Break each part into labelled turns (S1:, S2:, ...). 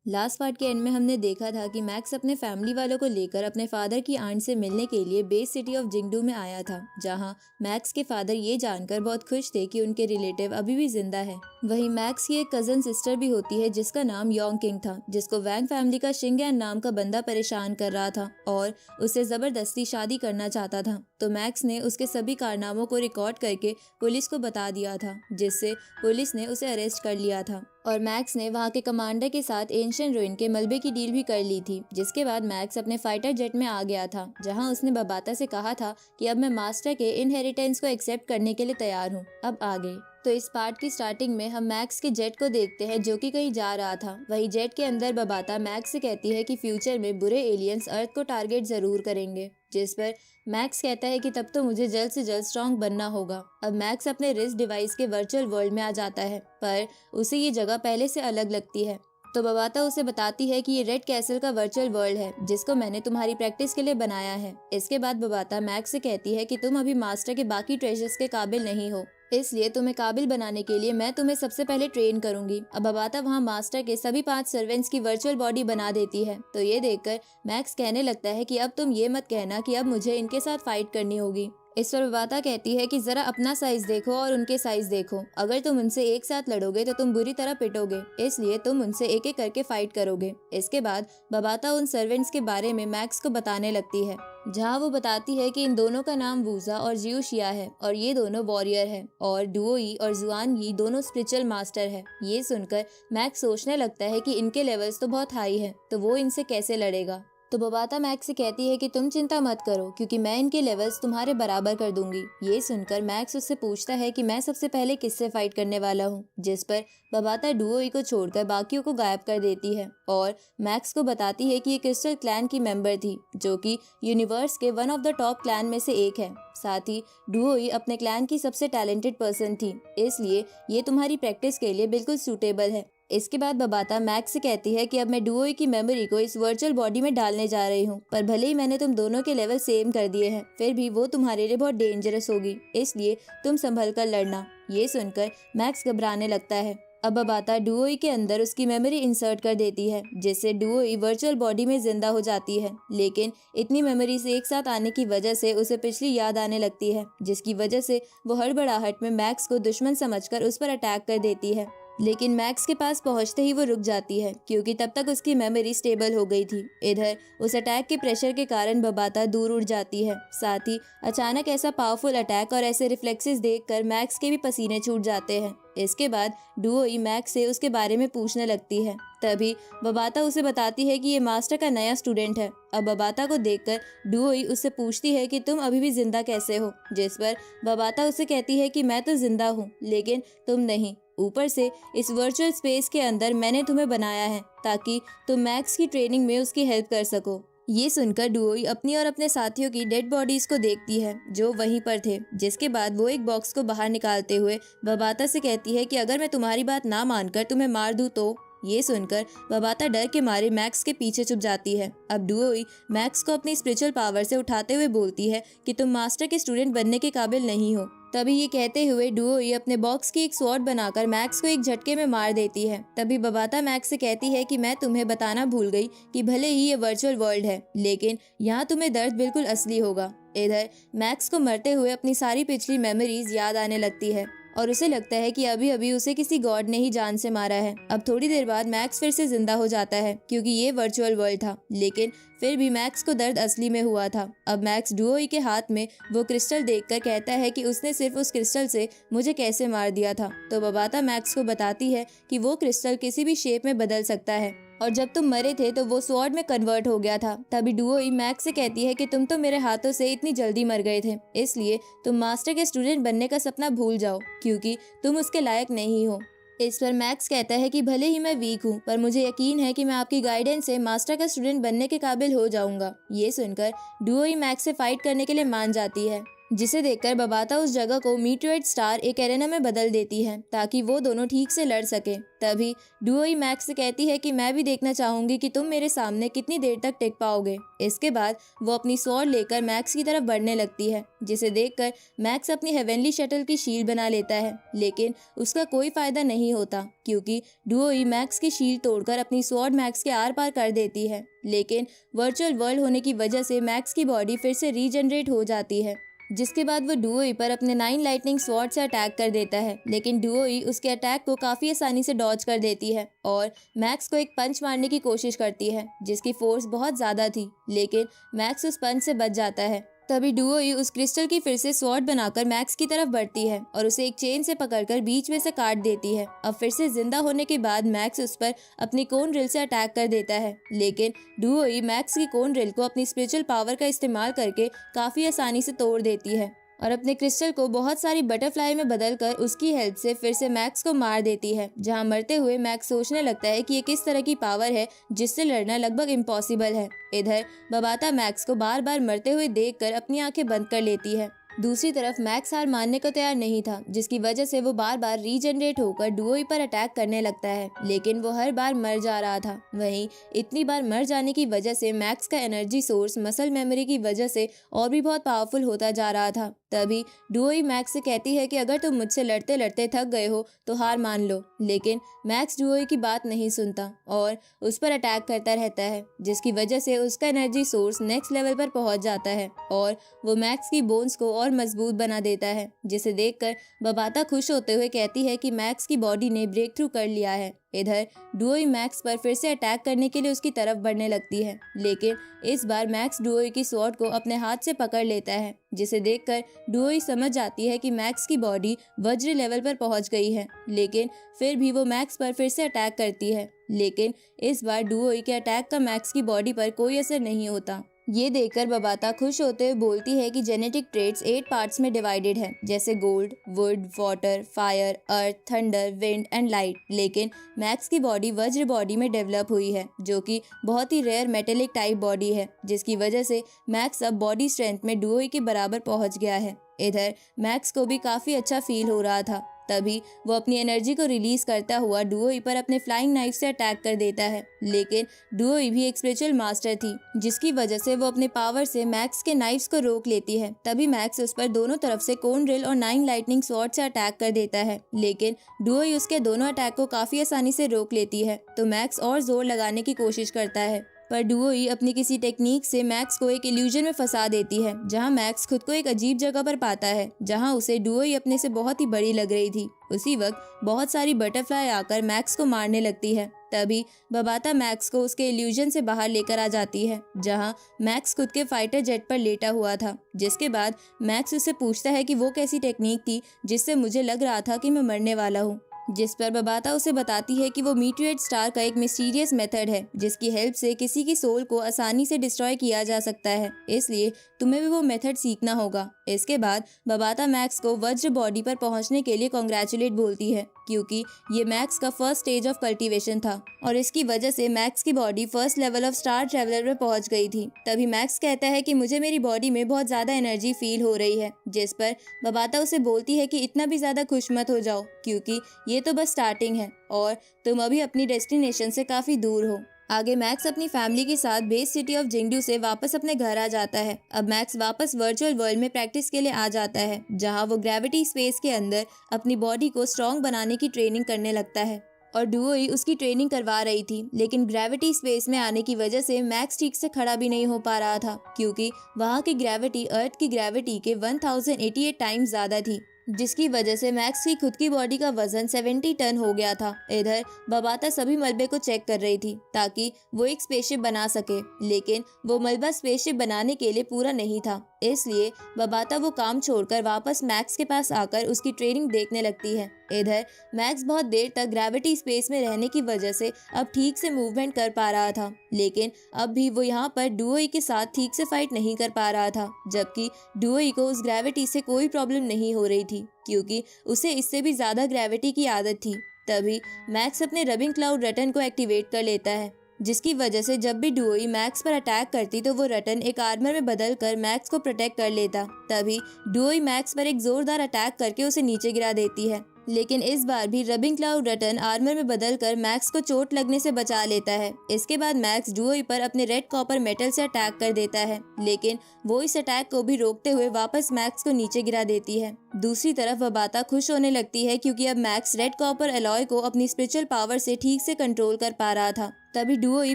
S1: Last part के and में हमने देखा था कि मैक्स अपने फैमिली वालों को लेकर अपने फादर की आंट से मिलने के लिए बेस सिटी ऑफ जिंगडू में आया था, जहां मैक्स के फादर ये जानकर बहुत खुश थे कि उनके रिलेटिव अभी भी जिंदा है। वहीं मैक्स की एक कजन सिस्टर भी होती है जिसका नाम योंग किंग था, जिसको वैंग फैमिली का शिंगयान नाम का बंदा परेशान कर रहा था और उससे जबरदस्ती शादी करना चाहता था। तो मैक्स ने उसके सभी कारनामों को रिकॉर्ड करके पुलिस को बता दिया था, जिससे पुलिस ने उसे अरेस्ट कर लिया था। और मैक्स ने वहां के कमांडर के साथ एंशिएंट रूइन के मलबे की डील भी कर ली थी। जिसके बाद मैक्स अपने फाइटर जेट में आ गया था, जहां उसने बबाता से कहा था कि अब मैं मास्टर के इनहेरिटेंस को एक्सेप्ट करने के लिए तैयार हूँ, अब आगे। तो इस पार्ट की स्टार्टिंग में हम मैक्स के जेट को देखते हैं जो कि कहीं जा रहा था। वही जेट के अंदर बबाता मैक्स से कहती है कि फ्यूचर में बुरे एलियंस अर्थ को टारगेट जरूर करेंगे, जिस पर मैक्स कहता है कि तब तो मुझे जल्द से जल्द स्ट्रॉन्ग बनना होगा। अब मैक्स अपने रिस्ट डिवाइस के वर्चुअल वर्ल्ड में आ जाता है, पर उसे ये जगह पहले से अलग लगती है। तो बबाता उसे बताती है कि ये रेड कैसल का वर्चुअल वर्ल्ड है जिसको मैंने तुम्हारी प्रैक्टिस के लिए बनाया है। इसके बाद बबाता मैक्स से कहती है कि तुम अभी मास्टर के बाकी ट्रेजर्स के काबिल नहीं हो, इसलिए तुम्हें काबिल बनाने के लिए मैं तुम्हें सबसे पहले ट्रेन करूंगी। अब बबाता वहाँ मास्टर के सभी 5 सर्वेंट्स की वर्चुअल बॉडी बना देती है। तो ये देखकर मैक्स कहने लगता है कि अब तुम ये मत कहना कि अब मुझे इनके साथ फाइट करनी होगी। इस पर बबाता कहती है कि जरा अपना साइज देखो और उनके साइज देखो, अगर तुम उनसे एक साथ लड़ोगे तो तुम बुरी तरह पिटोगे, इसलिए तुम उनसे एक एक करके फाइट करोगे। इसके बाद बबाता उन सर्वेंट्स के बारे में मैक्स को बताने लगती है, जहाँ वो बताती है कि इन दोनों का नाम वूजा और जियूशिया है और ये दोनों वॉरियर है और डुओई और जुआन यी दोनों स्पिरिचुअल मास्टर है। ये सुनकर मैक्स सोचने लगता है कि इनके लेवल्स तो बहुत हाई है, तो वो इनसे कैसे लड़ेगा। तो बबाता मैक्स से कहती है कि तुम चिंता मत करो क्योंकि मैं इनके लेवल्स तुम्हारे बराबर कर दूंगी। ये सुनकर मैक्स उससे पूछता है कि मैं सबसे पहले किससे फाइट करने वाला हूँ, जिस पर बबाता डुओई को छोड़कर बाकियों को गायब कर देती है और मैक्स को बताती है कि ये क्रिस्टल क्लैन की मेंबर थी, जो कि यूनिवर्स के one of the top clan में से एक है। साथ ही डुओई अपने क्लैन की सबसे टैलेंटेड पर्सन थी, इसलिए ये तुम्हारी प्रैक्टिस के लिए बिल्कुल सूटेबल है। इसके बाद बबाता मैक्स से कहती है कि अब मैं डुओई की मेमोरी को इस वर्चुअल बॉडी में डालने जा रही हूँ, पर भले ही मैंने तुम दोनों के लेवल सेम कर दिए हैं, फिर भी वो तुम्हारे लिए बहुत डेंजरस होगी, इसलिए तुम संभल कर लड़ना। ये सुनकर मैक्स घबराने लगता है। अब बबाता डुओई के अंदर उसकी मेमोरी इंसर्ट कर देती है, जिससे डुओई वर्चुअल बॉडी में जिंदा हो जाती है। लेकिन इतनी मेमोरीज एक साथ आने की वजह से उसे पिछली याद आने लगती है, जिसकी वजह से वो हड़बड़ाहट में मैक्स को दुश्मन समझकर उस पर अटैक कर देती है। लेकिन मैक्स के पास पहुंचते ही वो रुक जाती है क्योंकि तब तक उसकी मेमोरी स्टेबल हो गई थी। इधर उस अटैक के प्रेशर के कारण बबाता दूर उड़ जाती है। साथ ही अचानक ऐसा पावरफुल अटैक और ऐसे रिफ्लेक्सेस देखकर मैक्स के भी पसीने छूट जाते हैं। इसके बाद डुओई मैक्स से उसके बारे में पूछने लगती है। तभी बबाता उसे बताती है कि ये मास्टर का नया स्टूडेंट है। अब बबाता को देखकर डुओई उससे पूछती है कि तुम अभी भी जिंदा कैसे हो, जिस पर बबाता उसे कहती है कि मैं तो जिंदा हूँ लेकिन तुम नहीं। ऊपर से इस वर्चुअल स्पेस के अंदर मैंने तुम्हें बनाया है ताकि तुम मैक्स की ट्रेनिंग में उसकी हेल्प कर सको। ये सुनकर डुओई अपनी और अपने साथियों की डेड बॉडीज को देखती है जो वहीं पर थे। जिसके बाद वो एक बॉक्स को बाहर निकालते हुए बबाता से कहती है कि अगर मैं तुम्हारी बात ना मानकर तुम्हें मार दूं तो। ये सुनकर बबाता डर के मारे मैक्स के पीछे छुप जाती है। अब डुओई मैक्स को अपनी स्पिरिचुअल पावर से उठाते हुए बोलती है कि तुम मास्टर के स्टूडेंट बनने के काबिल नहीं हो। तभी ये कहते हुए डुओई अपने बॉक्स की एक स्वॉर्ड बनाकर मैक्स को एक झटके में मार देती है। तभी बबाता मैक्स से कहती है कि मैं तुम्हें बताना भूल गई कि भले ही ये वर्चुअल वर्ल्ड है लेकिन यहाँ तुम्हें दर्द बिल्कुल असली होगा। इधर मैक्स को मरते हुए अपनी सारी पिछली मेमोरीज याद आने लगती है और उसे लगता है कि अभी अभी उसे किसी गॉड ने ही जान से मारा है। अब थोड़ी देर बाद मैक्स फिर से जिंदा हो जाता है क्योंकि ये वर्चुअल वर्ल्ड था, लेकिन फिर भी मैक्स को दर्द असली में हुआ था। अब मैक्स डुओई के हाथ में वो क्रिस्टल देखकर कहता है कि उसने सिर्फ उस क्रिस्टल से मुझे कैसे मार दिया था। तो बबाता मैक्स को बताती है कि वो क्रिस्टल किसी भी शेप में बदल सकता है और जब तुम मरे थे तो वो स्वॉर्ड में कन्वर्ट हो गया था। तभी डुओई मैक्स से कहती है कि तुम तो मेरे हाथों से इतनी जल्दी मर गए थे, इसलिए तुम मास्टर के स्टूडेंट बनने का सपना भूल जाओ क्योंकि तुम उसके लायक नहीं हो। इस पर मैक्स कहता है कि भले ही मैं वीक हूँ पर मुझे यकीन है कि मैं आपकी गाइडेंस से मास्टर का स्टूडेंट बनने के काबिल हो जाऊंगा। ये सुनकर डुओई मैक्स से फाइट करने के लिए मान जाती है। जिसे देखकर बबाता उस जगह को मीटियोराइट स्टार एक एरेना में बदल देती है ताकि वो दोनों ठीक से लड़ सके। तभी डुओई मैक्स से कहती है कि मैं भी देखना चाहूंगी कि तुम मेरे सामने कितनी देर तक टिक पाओगे। इसके बाद वो अपनी स्वॉर्ड लेकर मैक्स की तरफ बढ़ने लगती है, जिसे देखकर मैक्स अपनी हेवनली शटल की शील्ड बना लेता है, लेकिन उसका कोई फायदा नहीं होता क्योंकि डुओई मैक्स की शील्ड तोड़कर अपनी स्वॉर्ड मैक्स के आर पार कर देती है। लेकिन वर्चुअल वर्ल्ड होने की वजह से मैक्स की बॉडी फिर से रीजनरेट हो जाती है, जिसके बाद वो डुओई पर अपने 9 लाइटनिंग स्वॉर्ड से अटैक कर देता है। लेकिन डुओई उसके अटैक को काफी आसानी से डॉज कर देती है और मैक्स को एक पंच मारने की कोशिश करती है जिसकी फोर्स बहुत ज्यादा थी, लेकिन मैक्स उस पंच से बच जाता है। तभी डुओई उस क्रिस्टल की फिर से स्वॉर्ड बनाकर मैक्स की तरफ बढ़ती है और उसे एक चेन से पकड़कर बीच में से काट देती है। अब फिर से जिंदा होने के बाद मैक्स उस पर अपनी कोन ड्रिल से अटैक कर देता है, लेकिन डुओई मैक्स की कोन ड्रिल को अपनी स्पिरिचुअल पावर का इस्तेमाल करके काफी आसानी से तोड़ देती है और अपने क्रिस्टल को बहुत सारी बटरफ्लाई में बदलकर उसकी हेल्प से फिर से मैक्स को मार देती है। जहां मरते हुए मैक्स सोचने लगता है कि ये किस तरह की पावर है जिससे लड़ना लगभग इम्पॉसिबल है। इधर बबाता मैक्स को बार बार मरते हुए देखकर अपनी आंखें बंद कर लेती है। दूसरी तरफ मैक्स हार मानने को तैयार नहीं था, जिसकी वजह से वो बार बार रीजनरेट होकर डुओई पर अटैक करने लगता है, लेकिन वो हर बार मर जा रहा था। वहीं इतनी बार मर जाने की वजह से मैक्स का एनर्जी सोर्स मसल मेमोरी की वजह से और भी बहुत पावरफुल होता जा रहा था। तभी डुओई मैक्स से कहती है कि अगर तुम मुझसे लड़ते लड़ते थक गए हो तो हार मान लो, लेकिन मैक्स डुओई की बात नहीं सुनता और उस पर अटैक करता रहता है, जिसकी वजह से उसका एनर्जी सोर्स नेक्स्ट लेवल पर पहुंच जाता है और वो मैक्स की बोन्स को और मजबूत बना देता है। जिसे देखकर बबाता खुश होते हुए कहती है कि मैक्स की बॉडी ने ब्रेक थ्रू कर लिया है। इधर डुओई मैक्स पर फिर से अटैक करने के लिए उसकी तरफ बढ़ने लगती है, लेकिन इस बार मैक्स डुओई की स्वॉर्ड को अपने हाथ से पकड़ लेता है, जिसे देखकर डुओई समझ जाती है कि मैक्स की बॉडी वज्र लेवल पर पहुंच गई है। लेकिन फिर भी वो मैक्स पर फिर से अटैक करती है, लेकिन इस बार डुओई के अटैक का मैक्स की बॉडी पर कोई असर नहीं होता। ये देखकर बबाता खुश होते हुए बोलती है कि जेनेटिक ट्रेट्स 8 पार्ट्स में डिवाइडेड है, जैसे gold, would, water, fire, earth, thunder, wind and light. लेकिन मैक्स की बॉडी वज्र बॉडी में डेवलप हुई है, जो कि बहुत ही रेयर मेटेलिक टाइप बॉडी है, जिसकी वजह से मैक्स अब बॉडी स्ट्रेंथ में डुओई के बराबर पहुंच गया है। इधर मैक्स को भी काफी अच्छा फील हो रहा था। तभी वो अपनी एनर्जी को रिलीज करता हुआ डुओई पर अपने फ्लाइंग नाइफ से अटैक कर देता है, लेकिन डुओई भी एक स्पिरिचुअल मास्टर थी, जिसकी वजह से वो अपने पावर से मैक्स के नाइफ्स को रोक लेती है। तभी मैक्स उस पर दोनों तरफ से कोन ड्रिल और 9 लाइटनिंग स्वॉर्ड से अटैक कर देता है, लेकिन डुओई उसके दोनों अटैक को काफी आसानी से रोक लेती है। तो मैक्स और जोर लगाने की कोशिश करता है, पर डुओई अपनी किसी टेक्निक से मैक्स को एक इल्यूजन में फंसा देती है, जहां मैक्स खुद को एक अजीब जगह पर पाता है, जहां उसे डुओई अपने से बहुत ही बड़ी लग रही थी। उसी वक्त बहुत सारी बटरफ्लाई आकर मैक्स को मारने लगती है। तभी बबाता मैक्स को उसके इल्यूजन से बाहर लेकर आ जाती है, जहां मैक्स खुद के फाइटर जेट पर लेटा हुआ था। जिसके बाद मैक्स उससे पूछता है कि वो कैसी टेक्निक थी जिससे मुझे लग रहा था कि मैं मरने वाला हूँ, जिस पर बबाता उसे बताती है कि वो मीटियोराइट स्टार का एक मिस्टीरियस मेथड है, जिसकी हेल्प से किसी की सोल को आसानी से डिस्ट्रॉय किया जा सकता है, इसलिए तुम्हें भी वो मेथड सीखना होगा। इसके बाद बबाता मैक्स को वज्र बॉडी पर पहुंचने के लिए कॉन्ग्रेचुलेट बोलती है, क्योंकि ये मैक्स का फर्स्ट स्टेज ऑफ कल्टीवेशन था और इसकी वजह से मैक्स की body first level of star traveller में पहुंच गई थी। तभी मैक्स कहता है कि मुझे मेरी बॉडी में बहुत ज्यादा एनर्जी फील हो रही है, जिस पर बबाता उसे बोलती है कि इतना भी ज्यादा खुश मत हो जाओ, क्योंकि ये तो बस स्टार्टिंग है और तुम अभी अपनी डेस्टिनेशन से काफी दूर हो। आगे मैक्स अपनी फैमिली के साथ बेस सिटी ऑफ जिंगडू से वापस अपने घर आ जाता है। अब मैक्स वापस वर्चुअल वर्ल्ड में प्रैक्टिस के लिए आ जाता है, जहां वो ग्रेविटी स्पेस के अंदर अपनी बॉडी को स्ट्रॉन्ग बनाने की ट्रेनिंग करने लगता है और डुओई उसकी ट्रेनिंग करवा रही थी। लेकिन ग्रेविटी स्पेस में आने की वजह से मैक्स ठीक से खड़ा भी नहीं हो पा रहा था, क्योंकि वहाँ की ग्रेविटी अर्थ की ग्रेविटी के 1088 टाइम्स ज्यादा थी, जिसकी वजह से मैक्स की खुद की बॉडी का वजन 70 टन हो गया था। इधर बबाता सभी मलबे को चेक कर रही थी ताकि वो एक स्पेसशिप बना सके, लेकिन वो मलबा स्पेसशिप बनाने के लिए पूरा नहीं था, इसलिए बबाता वो काम छोड़कर वापस मैक्स के पास आकर उसकी ट्रेनिंग देखने लगती है। इधर मैक्स बहुत देर तक ग्रेविटी स्पेस में रहने की वजह से अब ठीक से मूवमेंट कर पा रहा था, लेकिन अब भी वो यहाँ पर डुओई के साथ ठीक से फाइट नहीं कर पा रहा था, जबकि डुओई को उस ग्रेविटी से कोई प्रॉब्लम नहीं हो रही थी, क्योंकि उसे इससे भी ज्यादा ग्रेविटी की आदत थी। तभी मैक्स अपने रबिंग क्लाउड रटन को एक्टिवेट कर लेता है, जिसकी वजह से जब भी डुओई मैक्स पर अटैक करती तो वो रटन एक आर्मर में बदल कर मैक्स को प्रोटेक्ट कर लेता। तभी डुओई मैक्स पर एक जोरदार अटैक करके उसे नीचे गिरा देती है, लेकिन इस बार भी रबिंग क्लाउड रटन आर्मर में बदलकर मैक्स को चोट लगने से बचा लेता है। इसके बाद मैक्स डुओई पर अपने रेड कॉपर मेटल से अटैक कर देता है, लेकिन वो इस अटैक को भी रोकते हुए वापस मैक्स को नीचे गिरा देती है। दूसरी तरफ बबाता खुश होने लगती है क्योंकि अब मैक्स रेड कॉपर अलॉय को अपनी स्पिरिचुअल पावर से ठीक से कंट्रोल कर पा रहा था। तभी डुओई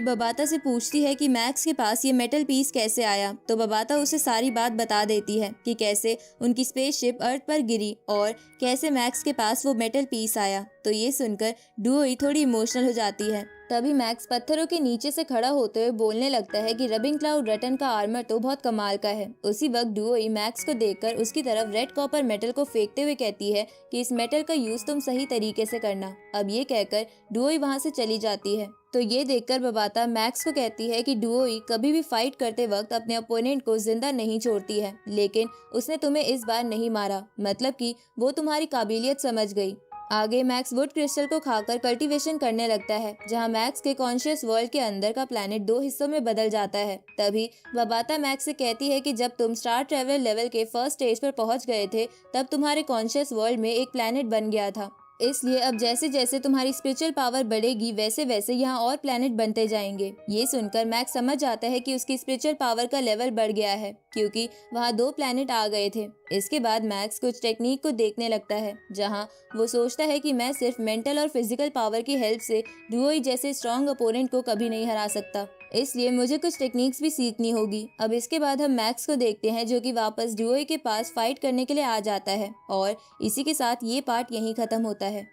S1: बबाता से पूछती है कि मैक्स के पास ये मेटल पीस कैसे आया, तो बबाता उसे सारी बात बता देती है कि कैसे उनकी स्पेसशिप अर्थ पर गिरी और कैसे मैक्स के पास वो मेटल पीस आया। तो ये सुनकर डुओई थोड़ी इमोशनल हो जाती है। तभी मैक्स पत्थरों के नीचे से खड़ा होते हुए बोलने लगता है कि रबिंग क्लाउड रटन का आर्मर तो बहुत कमाल का है। उसी वक्त डुओई मैक्स को देखकर उसकी तरफ रेड कॉपर मेटल को फेंकते हुए कहती है कि इस मेटल का यूज तुम सही तरीके से करना। अब ये कहकर डुओई वहाँ से चली जाती है। तो ये देखकर बबाता मैक्स को कहती है कि डुओई कभी भी फाइट करते वक्त अपने अपोनेंट को जिंदा नहीं छोड़ती है, लेकिन उसने तुम्हें इस बार नहीं मारा, मतलब कि वो तुम्हारी काबिलियत समझ गई। आगे मैक्स वुड क्रिस्टल को खाकर कल्टीवेशन करने लगता है, जहां मैक्स के कॉन्शियस वर्ल्ड के अंदर का प्लैनेट 2 हिस्सों में बदल जाता है। तभी बबाता मैक्स से कहती है कि जब तुम स्टार ट्रेवल लेवल के फर्स्ट स्टेज पर पहुंच गए थे तब तुम्हारे कॉन्शियस वर्ल्ड में एक प्लैनेट बन गया था, इसलिए अब जैसे जैसे तुम्हारी स्पिरिचुअल पावर बढ़ेगी वैसे वैसे यहाँ और प्लैनेट बनते जाएंगे। ये सुनकर मैक्स समझ जाता है कि उसकी स्पिरिचुअल पावर का लेवल बढ़ गया है क्योंकि वहाँ 2 प्लैनेट आ गए थे। इसके बाद मैक्स कुछ टेक्निक को देखने लगता है, जहाँ वो सोचता है कि मैं सिर्फ मेंटल और फिजिकल पावर की हेल्प से डुओई जैसे स्ट्रॉन्ग अपोनेंट को कभी नहीं हरा सकता, इसलिए मुझे कुछ टेक्निक्स भी सीखनी होगी। अब इसके बाद हम मैक्स को देखते हैं जो कि वापस डुओई के पास फाइट करने के लिए आ जाता है और इसी के साथ ये पार्ट यहीं खत्म होता है।